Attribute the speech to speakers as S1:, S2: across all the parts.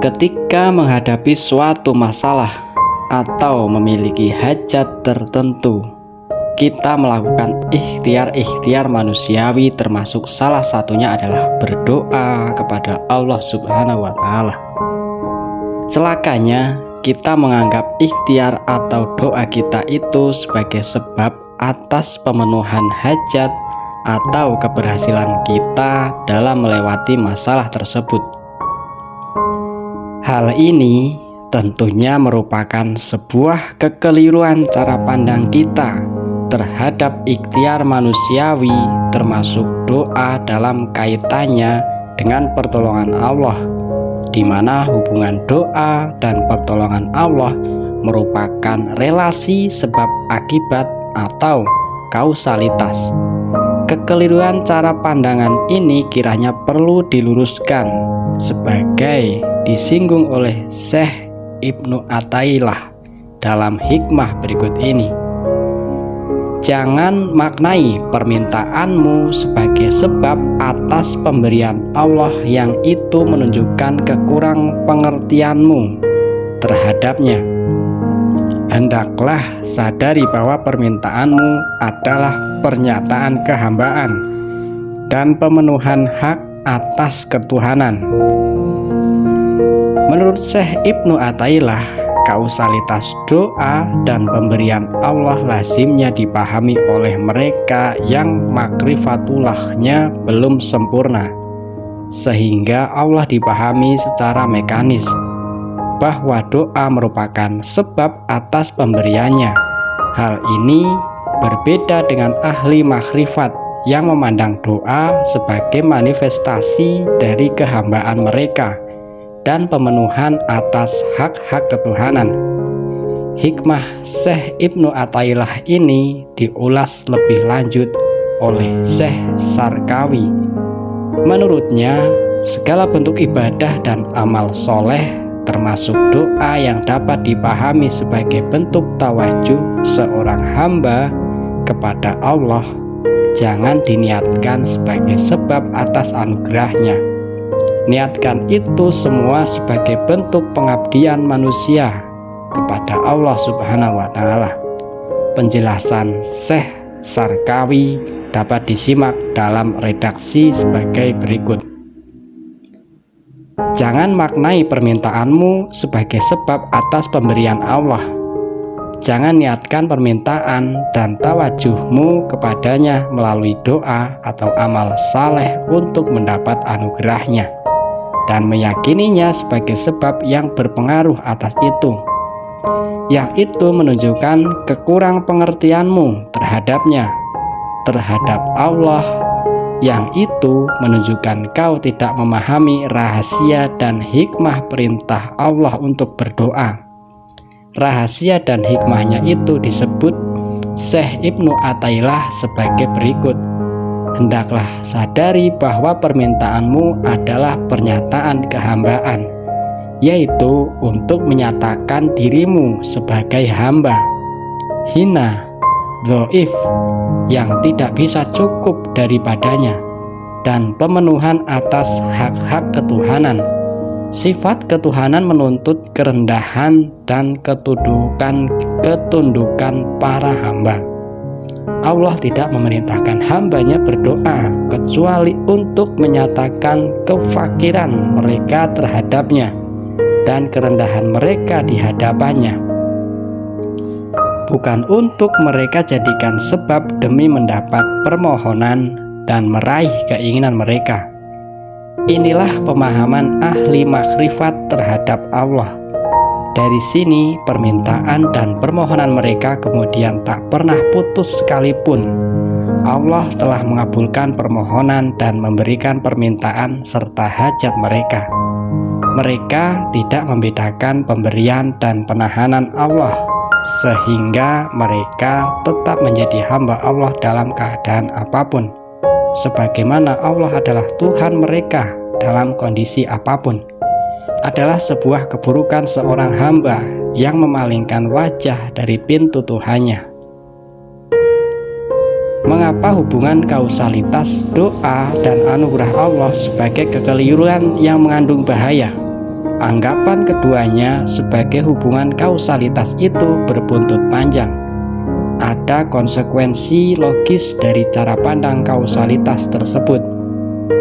S1: Ketika menghadapi suatu masalah atau memiliki hajat tertentu, kita melakukan ikhtiar-ikhtiar manusiawi, termasuk salah satunya adalah berdoa kepada Allah Subhanahu wa Ta'ala. Celakanya, kita menganggap ikhtiar atau doa kita itu sebagai sebab atas pemenuhan hajat atau keberhasilan kita dalam melewati masalah tersebut. Hal ini tentunya merupakan sebuah kekeliruan cara pandang kita terhadap ikhtiar manusiawi, termasuk doa dalam kaitannya dengan pertolongan Allah, di mana hubungan doa dan pertolongan Allah merupakan relasi sebab akibat atau kausalitas. Kekeliruan cara pandangan ini kiranya perlu diluruskan sebagai disinggung oleh Syekh Ibnu Athaillah dalam hikmah berikut ini. Jangan maknai permintaanmu sebagai sebab atas pemberian Allah yang itu menunjukkan kekurang pengertianmu terhadapnya. Hendaklah sadari bahwa permintaanmu adalah pernyataan kehambaan dan pemenuhan hak atas ketuhanan. Menurut Syekh Ibnu Athaillah, kausalitas doa dan pemberian Allah lazimnya dipahami oleh mereka yang makrifatullahnya belum sempurna, sehingga Allah dipahami secara mekanis bahwa doa merupakan sebab atas pemberiannya. Hal ini berbeda dengan ahli makrifat yang memandang doa sebagai manifestasi dari kehambaan mereka dan pemenuhan atas hak-hak ketuhanan. Hikmah Syekh Ibnu Athaillah ini diulas lebih lanjut oleh Syekh Sarkawi. Menurutnya, segala bentuk ibadah dan amal soleh, termasuk doa yang dapat dipahami sebagai bentuk tawajuh seorang hamba kepada Allah, jangan diniatkan sebagai sebab atas anugerahnya. Niatkan itu semua sebagai bentuk pengabdian manusia kepada Allah Subhanahu wa Ta'ala. Penjelasan Syekh Sarkawi dapat disimak dalam redaksi sebagai berikut. Jangan maknai permintaanmu sebagai sebab atas pemberian Allah. Jangan niatkan permintaan dan tawajuhmu kepadanya melalui doa atau amal saleh untuk mendapat anugerahnya dan meyakininya sebagai sebab yang berpengaruh atas itu, yang itu menunjukkan kekurang pengertianmu terhadapnya, terhadap Allah, yang itu menunjukkan kau tidak memahami rahasia dan hikmah perintah Allah untuk berdoa. Rahasia dan hikmahnya itu disebut Syekh Ibnu Athaillah sebagai berikut. Hendaklah sadari bahwa permintaanmu adalah pernyataan kehambaan, yaitu untuk menyatakan dirimu sebagai hamba hina, dhaif, yang tidak bisa cukup daripadanya, dan pemenuhan atas hak-hak ketuhanan. Sifat ketuhanan menuntut kerendahan dan ketundukan para hamba. Allah tidak memerintahkan hambanya berdoa kecuali untuk menyatakan kefakiran mereka terhadapnya dan kerendahan mereka di hadapannya, bukan untuk mereka jadikan sebab demi mendapat permohonan dan meraih keinginan mereka. Inilah pemahaman ahli makrifat terhadap Allah. Dari sini permintaan dan permohonan mereka kemudian tak pernah putus sekalipun. Allah telah mengabulkan permohonan dan memberikan permintaan serta hajat mereka. Mereka tidak membedakan pemberian dan penahanan Allah, sehingga mereka tetap menjadi hamba Allah dalam keadaan apapun, sebagaimana Allah adalah Tuhan mereka dalam kondisi apapun. Adalah sebuah keburukan seorang hamba yang memalingkan wajah dari pintu Tuhannya. Mengapa hubungan kausalitas doa dan anugerah Allah sebagai kekeliruan yang mengandung bahaya? Anggapan keduanya sebagai hubungan kausalitas itu berbuntut panjang. Ada konsekuensi logis dari cara pandang kausalitas tersebut.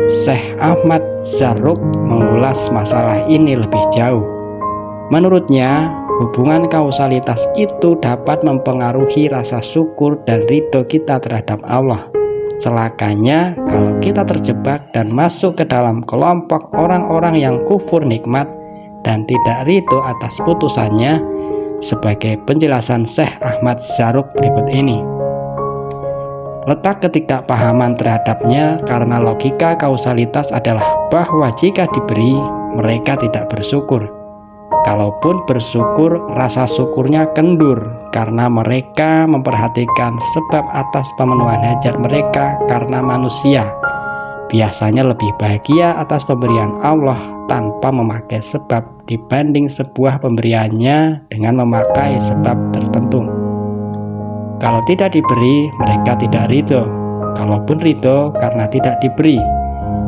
S1: Syekh Ahmad Zarruq mengulas masalah ini lebih jauh. Menurutnya, hubungan kausalitas itu dapat mempengaruhi rasa syukur dan ridho kita terhadap Allah. Celakanya kalau kita terjebak dan masuk ke dalam kelompok orang-orang yang kufur nikmat dan tidak ridho atas putusannya, sebagai penjelasan Syekh Ahmad Zarruq berikut ini. Letak ketidakpahaman terhadapnya karena logika kausalitas adalah bahwa jika diberi, mereka tidak bersyukur. Kalaupun bersyukur, rasa syukurnya kendur karena mereka memperhatikan sebab atas pemenuhan hajat mereka karena manusia. Biasanya lebih bahagia atas pemberian Allah tanpa memakai sebab dibanding sebuah pemberiannya dengan memakai sebab tertentu. Kalau tidak diberi, mereka tidak ridho. Kalaupun ridho karena tidak diberi,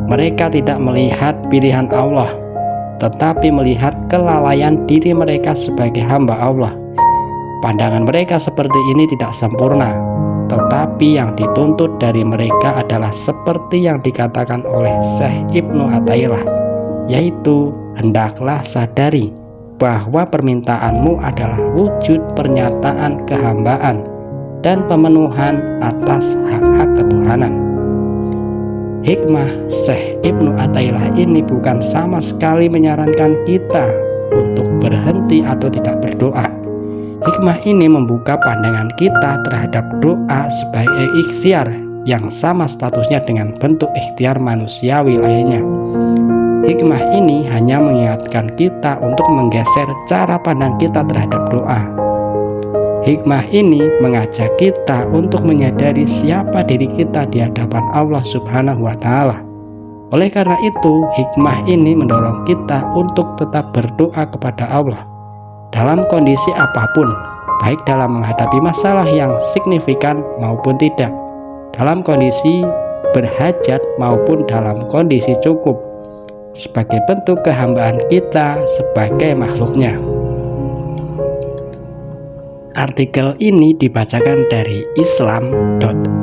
S1: mereka tidak melihat pilihan Allah, tetapi melihat kelalaian diri mereka sebagai hamba Allah. Pandangan mereka seperti ini tidak sempurna, tetapi yang dituntut dari mereka adalah seperti yang dikatakan oleh Syekh Ibnu Athaillah, yaitu hendaklah sadari bahwa permintaanmu adalah wujud pernyataan kehambaan dan pemenuhan atas hak-hak ketuhanan. Hikmah Syekh Ibnu Athaillah ini bukan sama sekali menyarankan kita untuk berhenti atau tidak berdoa. Hikmah ini membuka pandangan kita terhadap doa sebagai ikhtiar yang sama statusnya dengan bentuk ikhtiar manusiawi lainnya. Hikmah ini hanya mengingatkan kita untuk menggeser cara pandang kita terhadap doa. Hikmah ini mengajak kita untuk menyadari siapa diri kita di hadapan Allah Subhanahu wa Ta'ala. Oleh karena itu, hikmah ini mendorong kita untuk tetap berdoa kepada Allah dalam kondisi apapun, baik dalam menghadapi masalah yang signifikan maupun tidak, dalam kondisi berhajat maupun dalam kondisi cukup, sebagai bentuk kehambaan kita sebagai makhluknya. Artikel ini dibacakan dari islam.nu.or.id.